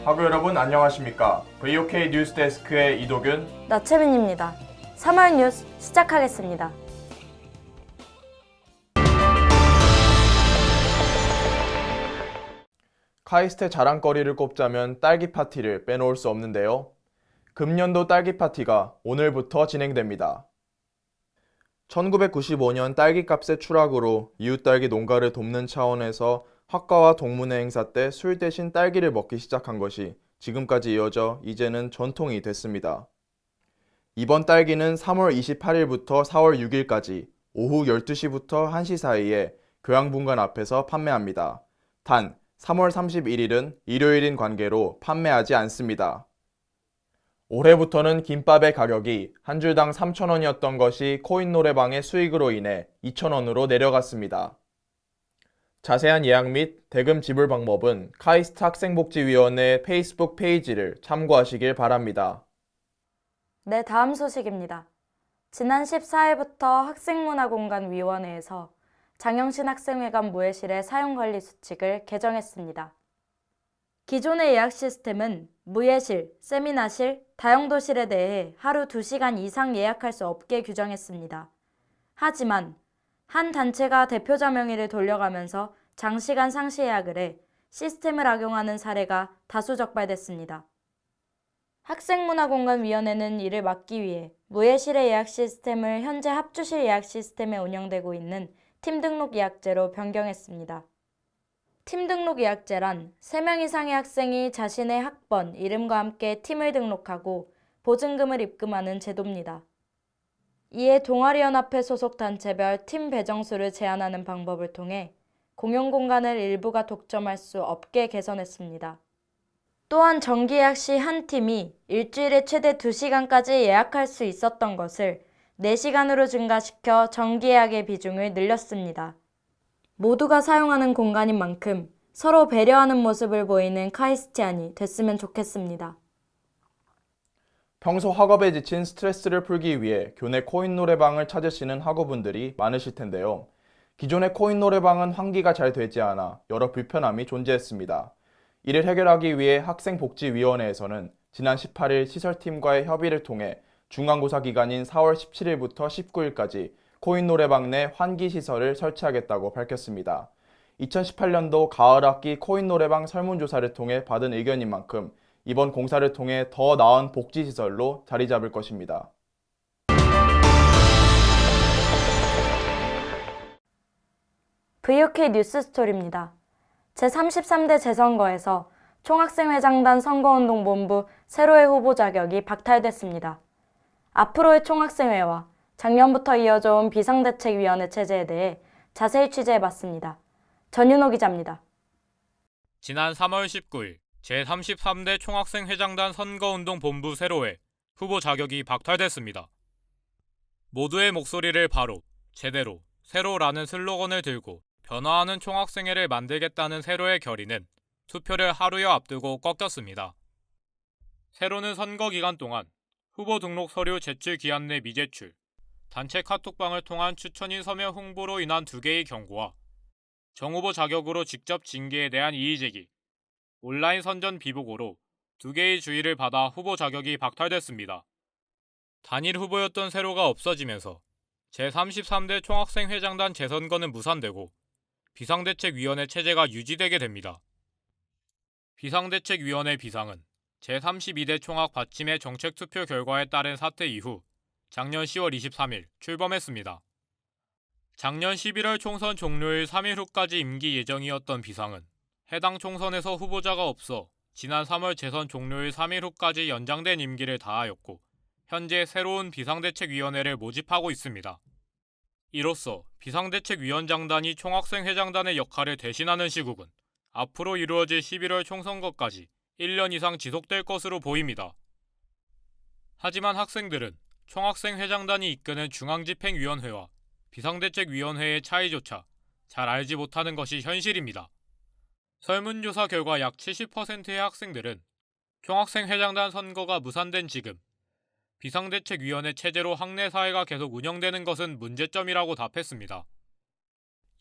학우 여러분 안녕하십니까? VOK 뉴스데스크의 이도균, 나채민입니다. 3월 뉴스 시작하겠습니다. 카이스트의 자랑거리를 꼽자면 딸기 파티를 빼놓을 수 없는데요. 금년도 딸기 파티가 오늘부터 진행됩니다. 1995년 딸기값의 추락으로 이웃딸기 농가를 돕는 차원에서 학과와 동문회 행사 때 술 대신 딸기를 먹기 시작한 것이 지금까지 이어져 이제는 전통이 됐습니다. 이번 딸기는 3월 28일부터 4월 6일까지 오후 12시부터 1시 사이에 교양분관 앞에서 판매합니다. 단 3월 31일은 일요일인 관계로 판매하지 않습니다. 올해부터는 김밥의 가격이 한 줄당 3,000원이었던 것이 코인 노래방의 수익으로 인해 2,000원으로 내려갔습니다. 자세한 예약 및 대금 지불 방법은 카이스트 학생복지위원회 페이스북 페이지를 참고하시길 바랍니다. 네, 다음 소식입니다. 지난 14일부터 학생문화공간위원회에서 장영신 학생회관 무예실의 사용관리 수칙을 개정했습니다. 기존의 예약 시스템은 무예실, 세미나실, 다용도실에 대해 하루 2시간 이상 예약할 수 없게 규정했습니다. 하지만 한 단체가 대표자 명의를 돌려가면서 장시간 상시 예약을 해 시스템을 악용하는 사례가 다수 적발됐습니다. 학생문화공간위원회는 이를 막기 위해 무예실의 예약 시스템을 현재 합주실 예약 시스템에 운영되고 있는 팀 등록 예약제로 변경했습니다. 팀 등록 예약제란 3명 이상의 학생이 자신의 학번, 이름과 함께 팀을 등록하고 보증금을 입금하는 제도입니다. 이에 동아리연합회 소속 단체별 팀 배정수를 제한하는 방법을 통해 공용 공간을 일부가 독점할 수 없게 개선했습니다. 또한 정기 예약 시 한 팀이 일주일에 최대 2시간까지 예약할 수 있었던 것을 4시간으로 증가시켜 정기 예약의 비중을 늘렸습니다. 모두가 사용하는 공간인 만큼 서로 배려하는 모습을 보이는 카이스티안이 됐으면 좋겠습니다. 평소 학업에 지친 스트레스를 풀기 위해 교내 코인 노래방을 찾으시는 학우분들이 많으실 텐데요. 기존의 코인 노래방은 환기가 잘 되지 않아 여러 불편함이 존재했습니다. 이를 해결하기 위해 학생복지위원회에서는 지난 18일 시설팀과의 협의를 통해 중간고사 기간인 4월 17일부터 19일까지 코인 노래방 내 환기 시설을 설치하겠다고 밝혔습니다. 2018년도 가을 학기 코인 노래방 설문조사를 통해 받은 의견인 만큼 이번 공사를 통해 더 나은 복지시설로 자리 잡을 것입니다. VOK 뉴스 스토리입니다. 제33대 재선거에서 총학생회장단 선거운동본부 세로의 후보 자격이 박탈됐습니다. 앞으로의 총학생회와 작년부터 이어져 온 비상대책위원회 체제에 대해 자세히 취재해봤습니다. 전윤호 기자입니다. 지난 3월 19일 제33대 총학생회장단 선거운동본부 세로회 후보 자격이 박탈됐습니다. 모두의 목소리를 바로, 제대로, 세로라는 슬로건을 들고 변화하는 총학생회를 만들겠다는 세로의 결의는 투표를 하루여 앞두고 꺾였습니다. 세로는 선거 기간 동안 후보 등록 서류 제출 기한 내 미제출, 단체 카톡방을 통한 추천인 서명 홍보로 인한 2개의 경고와 정 후보 자격으로 직접 징계에 대한 이의제기, 온라인 선전 비보고로 2개의 주의를 받아 후보 자격이 박탈됐습니다. 단일 후보였던 세로가 없어지면서 제33대 총학생회장단 재선거는 무산되고 비상대책위원회 체제가 유지되게 됩니다. 비상대책위원회 비상은 제32대 총학 받침의 정책투표 결과에 따른 사태 이후 작년 10월 23일 출범했습니다. 작년 11월 총선 종료일 3일 후까지 임기 예정이었던 비상은 해당 총선에서 후보자가 없어 지난 3월 재선 종료일 3일 후까지 연장된 임기를 다하였고 현재 새로운 비상대책위원회를 모집하고 있습니다. 이로써 비상대책위원장단이 총학생회장단의 역할을 대신하는 시국은 앞으로 이루어질 11월 총선거까지 1년 이상 지속될 것으로 보입니다. 하지만 학생들은 총학생회장단이 이끄는 중앙집행위원회와 비상대책위원회의 차이조차 잘 알지 못하는 것이 현실입니다. 설문조사 결과 약 70%의 학생들은 총학생회장단 선거가 무산된 지금 비상대책위원회 체제로 학내 사회가 계속 운영되는 것은 문제점이라고 답했습니다.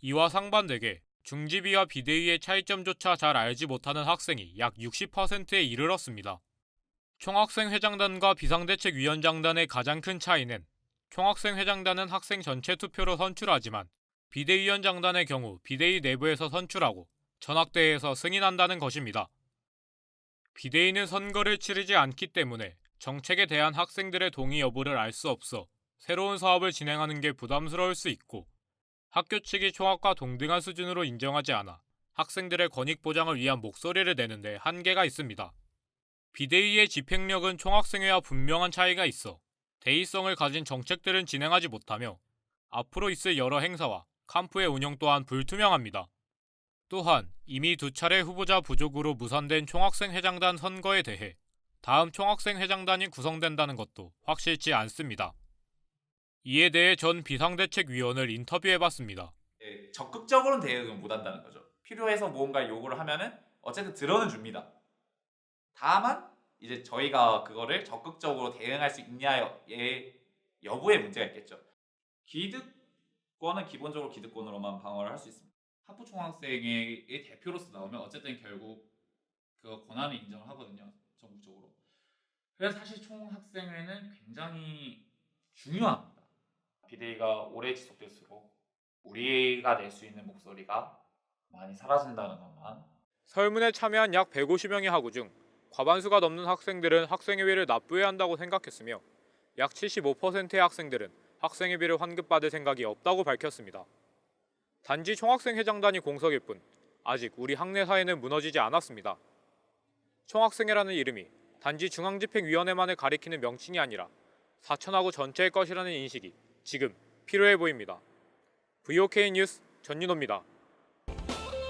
이와 상반되게 중지비와 비대위의 차이점조차 잘 알지 못하는 학생이 약 60%에 이르렀습니다. 총학생회장단과 비상대책위원장단의 가장 큰 차이는 총학생회장단은 학생 전체 투표로 선출하지만 비대위원장단의 경우 비대위 내부에서 선출하고 전학대회에서 승인한다는 것입니다. 비대위는 선거를 치르지 않기 때문에 정책에 대한 학생들의 동의 여부를 알 수 없어 새로운 사업을 진행하는 게 부담스러울 수 있고 학교 측이 총학과 동등한 수준으로 인정하지 않아 학생들의 권익 보장을 위한 목소리를 내는데 한계가 있습니다. 비대위의 집행력은 총학생회와 분명한 차이가 있어 대의성을 가진 정책들은 진행하지 못하며 앞으로 있을 여러 행사와 캠프의 운영 또한 불투명합니다. 또한 이미 2차례 후보자 부족으로 무산된 총학생회장단 선거에 대해 다음 총학생회장단이 구성된다는 것도 확실치 않습니다. 이에 대해 전 비상대책위원을 인터뷰해봤습니다. 적극적으로는 대응을 못한다는 거죠. 필요해서 무언가 요구를 하면은 어쨌든 들어는 줍니다. 다만 이제 저희가 그거를 적극적으로 대응할 수 있냐의 여부에 문제가 있겠죠. 기득권은 기본적으로 기득권으로만 방어를 할 수 있습니다. 학부총학생의 대표로서 나오면 어쨌든 결국 그 권한을 인정을 하거든요. 전국적으로. 그래서 사실 총학생회는 굉장히 중요합니다. 비대위가 오래 지속될수록 우리가 낼 수 있는 목소리가 많이 사라진다는 것만. 설문에 참여한 약 150명의 학우 중 과반수가 넘는 학생들은 학생회비를 납부해야 한다고 생각했으며 약 75%의 학생들은 학생회비를 환급받을 생각이 없다고 밝혔습니다. 단지 총학생회장단이 공석일 뿐 아직 우리 학내 사회는 무너지지 않았습니다. 총학생회라는 이름이 단지 중앙집행위원회만을 가리키는 명칭이 아니라 사천하구 전체의 것이라는 인식이 지금 필요해 보입니다. VOK 뉴스 전윤호입니다.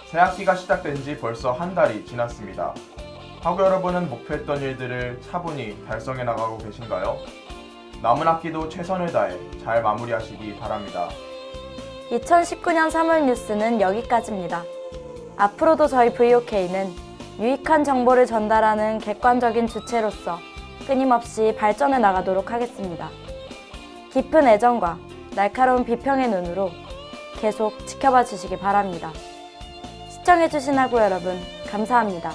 새학기가 시작된 지 벌써 한 달이 지났습니다. 학우 여러분은 목표했던 일들을 차분히 달성해 나가고 계신가요? 남은 학기도 최선을 다해 잘 마무리하시기 바랍니다. 2019년 3월 뉴스는 여기까지입니다. 앞으로도 저희 VOK는 유익한 정보를 전달하는 객관적인 주체로서 끊임없이 발전해 나가도록 하겠습니다. 깊은 애정과 날카로운 비평의 눈으로 계속 지켜봐 주시기 바랍니다. 시청해주신 학우 여러분, 감사합니다.